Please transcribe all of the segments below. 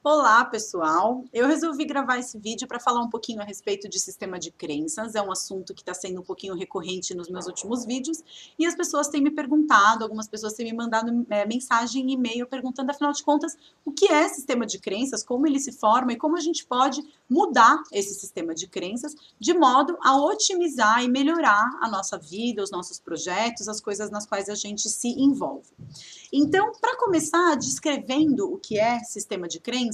Olá, pessoal! Eu resolvi gravar esse vídeo para falar um pouquinho a respeito de sistema de crenças. É um assunto que está sendo um pouquinho recorrente nos meus últimos vídeos e as pessoas têm me perguntado, algumas pessoas têm me mandado mensagem e e-mail perguntando, afinal de contas, o que é sistema de crenças, como ele se forma e como a gente pode mudar esse sistema de crenças de modo a otimizar e melhorar a nossa vida, os nossos projetos, as coisas nas quais a gente se envolve. Então, para começar descrevendo o que é sistema de crenças,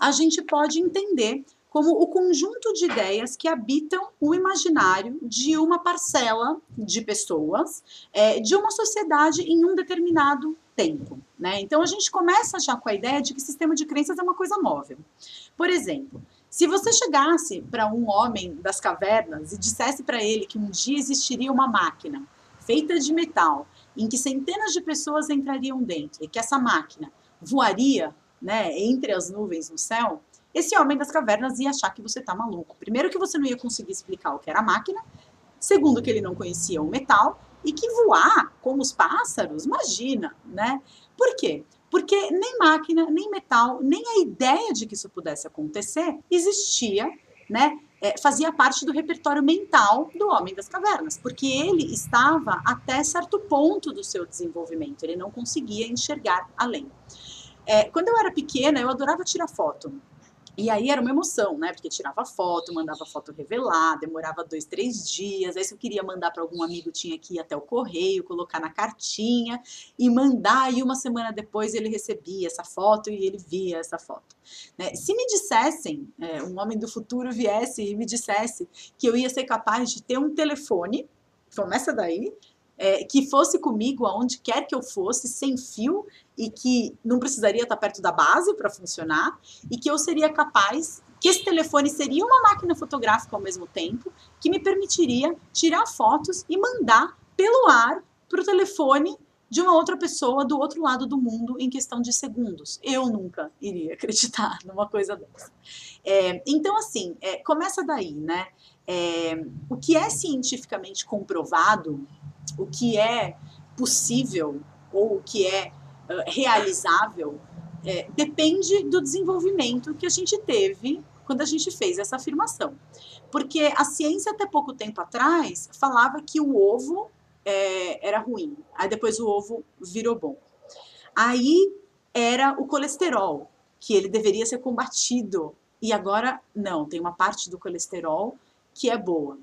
a gente pode entender como o conjunto de ideias que habitam o imaginário de uma parcela de pessoas, de uma sociedade em um determinado tempo, né? Então a gente começa já com a ideia de que sistema de crenças é uma coisa móvel. Por exemplo, se você chegasse para um homem das cavernas e dissesse para ele que um dia existiria uma máquina feita de metal em que centenas de pessoas entrariam dentro e que essa máquina voaria, né, entre as nuvens no céu, esse homem das cavernas ia achar que você está maluco. Primeiro que você não ia conseguir explicar o que era a máquina, segundo que ele não conhecia o metal e que voar como os pássaros, imagina, né? Por quê? Porque nem máquina, nem metal, nem a ideia de que isso pudesse acontecer existia, né? Fazia parte do repertório mental do homem das cavernas, porque ele estava até certo ponto do seu desenvolvimento, ele não conseguia enxergar além. Quando eu era pequena, eu adorava tirar foto. E aí era uma emoção, né? Porque tirava foto, mandava foto revelar, demorava 2, 3 dias. Aí se eu queria mandar para algum amigo, tinha que ir até o correio, colocar na cartinha e mandar. E uma semana depois ele recebia essa foto e ele via essa foto. Né? Se me dissessem, um homem do futuro viesse e me dissesse que eu ia ser capaz de ter um telefone, começa daí, que fosse comigo aonde quer que eu fosse, sem fio, e que não precisaria estar perto da base para funcionar, e que eu seria capaz, que esse telefone seria uma máquina fotográfica ao mesmo tempo, que me permitiria tirar fotos e mandar pelo ar para o telefone de uma outra pessoa do outro lado do mundo em questão de segundos. Eu nunca iria acreditar numa coisa dessa. Então, assim, começa daí, né? O que é cientificamente comprovado, o que é possível ou o que é realizável, depende do desenvolvimento que a gente teve quando a gente fez essa afirmação. Porque a ciência, até pouco tempo atrás, falava que o ovo era ruim. Aí depois o ovo virou bom. Aí era o colesterol, que ele deveria ser combatido. E agora, não, tem uma parte do colesterol que é boa.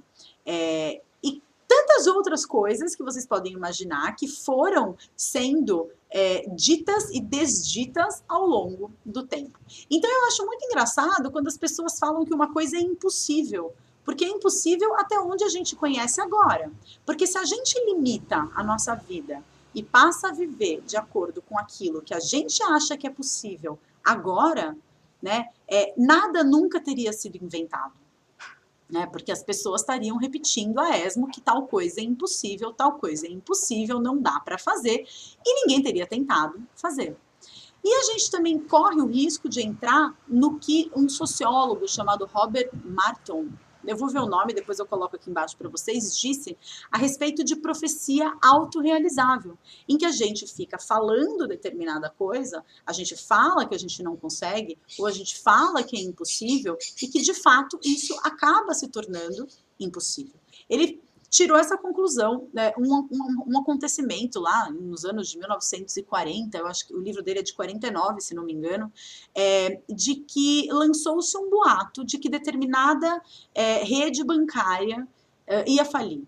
E tantas outras coisas que vocês podem imaginar que foram sendo ditas e desditas ao longo do tempo. Então eu acho muito engraçado quando as pessoas falam que uma coisa é impossível, porque é impossível até onde a gente conhece agora. Porque se a gente limita a nossa vida e passa a viver de acordo com aquilo que a gente acha que é possível agora, né, nada nunca teria sido inventado. Né, porque as pessoas estariam repetindo a esmo que tal coisa é impossível, não dá para fazer, e ninguém teria tentado fazer. E a gente também corre o risco de entrar no que um sociólogo chamado Robert Martin, eu vou ver o nome, depois eu coloco aqui embaixo para vocês, disse a respeito de profecia autorrealizável, em que a gente fica falando determinada coisa, a gente fala que a gente não consegue, ou a gente fala que é impossível, e que de fato isso acaba se tornando impossível. Ele tirou essa conclusão, né, um acontecimento lá nos anos de 1940, eu acho que o livro dele é de 49, se não me engano, de que lançou-se um boato de que determinada rede bancária ia falir.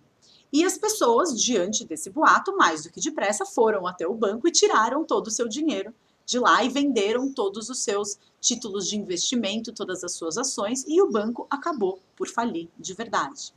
E as pessoas, diante desse boato, mais do que depressa, foram até o banco e tiraram todo o seu dinheiro de lá e venderam todos os seus títulos de investimento, todas as suas ações, e o banco acabou por falir de verdade.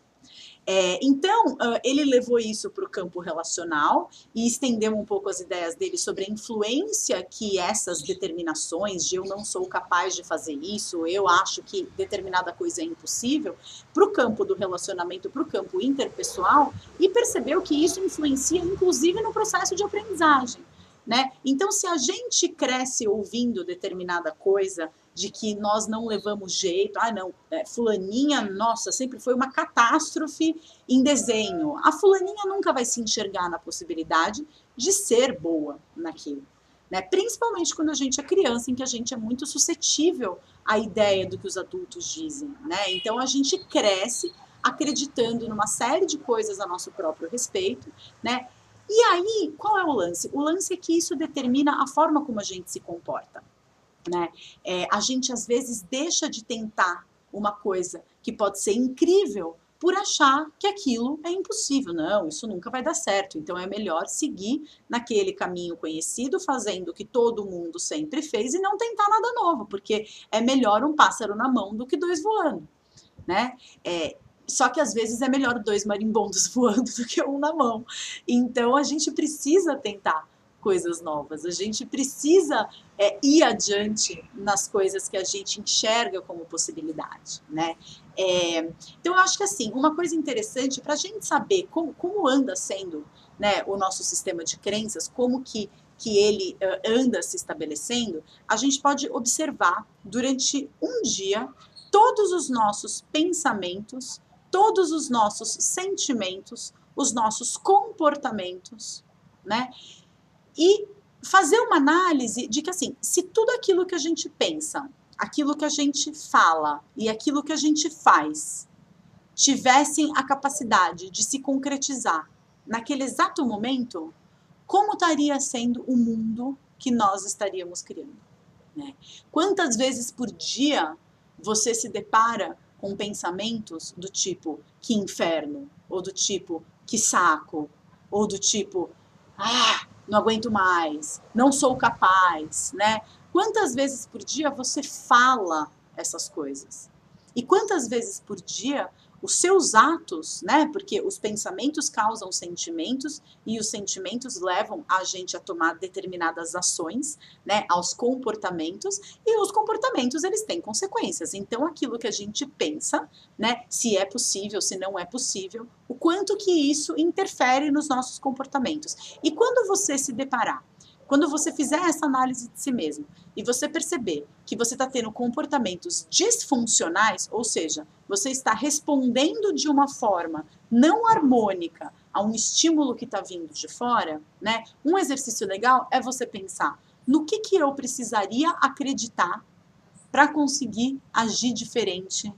Então, ele levou isso para o campo relacional e estendeu um pouco as ideias dele sobre a influência que essas determinações de eu não sou capaz de fazer isso, eu acho que determinada coisa é impossível, para o campo do relacionamento, para o campo interpessoal, e percebeu que isso influencia inclusive no processo de aprendizagem. Né? Então, se a gente cresce ouvindo determinada coisa de que nós não levamos jeito, não, fulaninha, nossa, sempre foi uma catástrofe em desenho. A fulaninha nunca vai se enxergar na possibilidade de ser boa naquilo. né? Principalmente quando a gente é criança, em que a gente é muito suscetível à ideia do que os adultos dizem, né? Então a gente cresce acreditando numa série de coisas a nosso próprio respeito, né? E aí, qual é o lance? O lance é que isso determina a forma como a gente se comporta, né? A gente às vezes deixa de tentar uma coisa que pode ser incrível por achar que aquilo é impossível. Não, isso nunca vai dar certo. Então é melhor seguir naquele caminho conhecido, fazendo o que todo mundo sempre fez e não tentar nada novo, porque é melhor um pássaro na mão do que dois voando, né? Só que às vezes é melhor dois marimbondos voando do que um na mão. Então a gente precisa tentar coisas novas, a gente precisa ir adiante nas coisas que a gente enxerga como possibilidade, né? Então eu acho que assim, uma coisa interessante para a gente saber como anda sendo, né, o nosso sistema de crenças, como que ele anda se estabelecendo, a gente pode observar durante um dia todos os nossos pensamentos, todos os nossos sentimentos, os nossos comportamentos, né? E fazer uma análise de que, assim, se tudo aquilo que a gente pensa, aquilo que a gente fala e aquilo que a gente faz tivessem a capacidade de se concretizar naquele exato momento, como estaria sendo o mundo que nós estaríamos criando, né? Quantas vezes por dia você se depara com pensamentos do tipo que inferno, ou do tipo que saco, ou do tipo não aguento mais, não sou capaz, né? Quantas vezes por dia você fala essas coisas? E quantas vezes por dia os seus atos, né? Porque os pensamentos causam sentimentos e os sentimentos levam a gente a tomar determinadas ações, né? Aos comportamentos, e os comportamentos eles têm consequências. Então aquilo que a gente pensa, né? Se é possível, se não é possível, o quanto que isso interfere nos nossos comportamentos. E quando você se deparar, quando você fizer essa análise de si mesmo e você perceber que você está tendo comportamentos disfuncionais, ou seja, você está respondendo de uma forma não harmônica a um estímulo que está vindo de fora, né? Um exercício legal é você pensar no que eu precisaria acreditar para conseguir agir diferente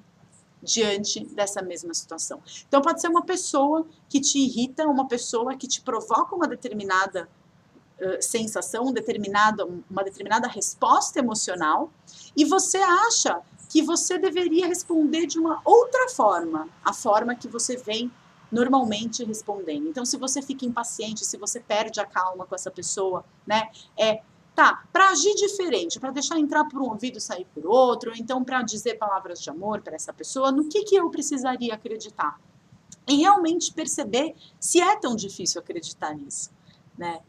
diante dessa mesma situação. Então pode ser uma pessoa que te irrita, uma pessoa que te provoca uma determinada sensação, uma determinada resposta emocional, e você acha que você deveria responder de uma outra forma, a forma que você vem normalmente respondendo. Então, se você fica impaciente, se você perde a calma com essa pessoa, né, para agir diferente, para deixar entrar por um ouvido e sair por outro, então para dizer palavras de amor para essa pessoa, no que eu precisaria acreditar? E realmente perceber se é tão difícil acreditar nisso, né?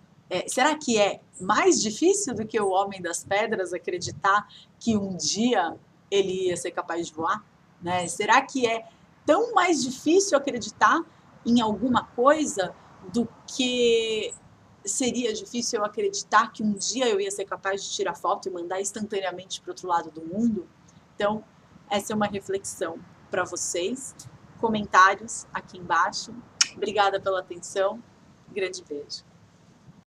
Será que é mais difícil do que o homem das pedras acreditar que um dia ele ia ser capaz de voar, né? Será que é tão mais difícil acreditar em alguma coisa do que seria difícil eu acreditar que um dia eu ia ser capaz de tirar foto e mandar instantaneamente para o outro lado do mundo? Então, essa é uma reflexão para vocês. Comentários aqui embaixo. Obrigada pela atenção. Grande beijo.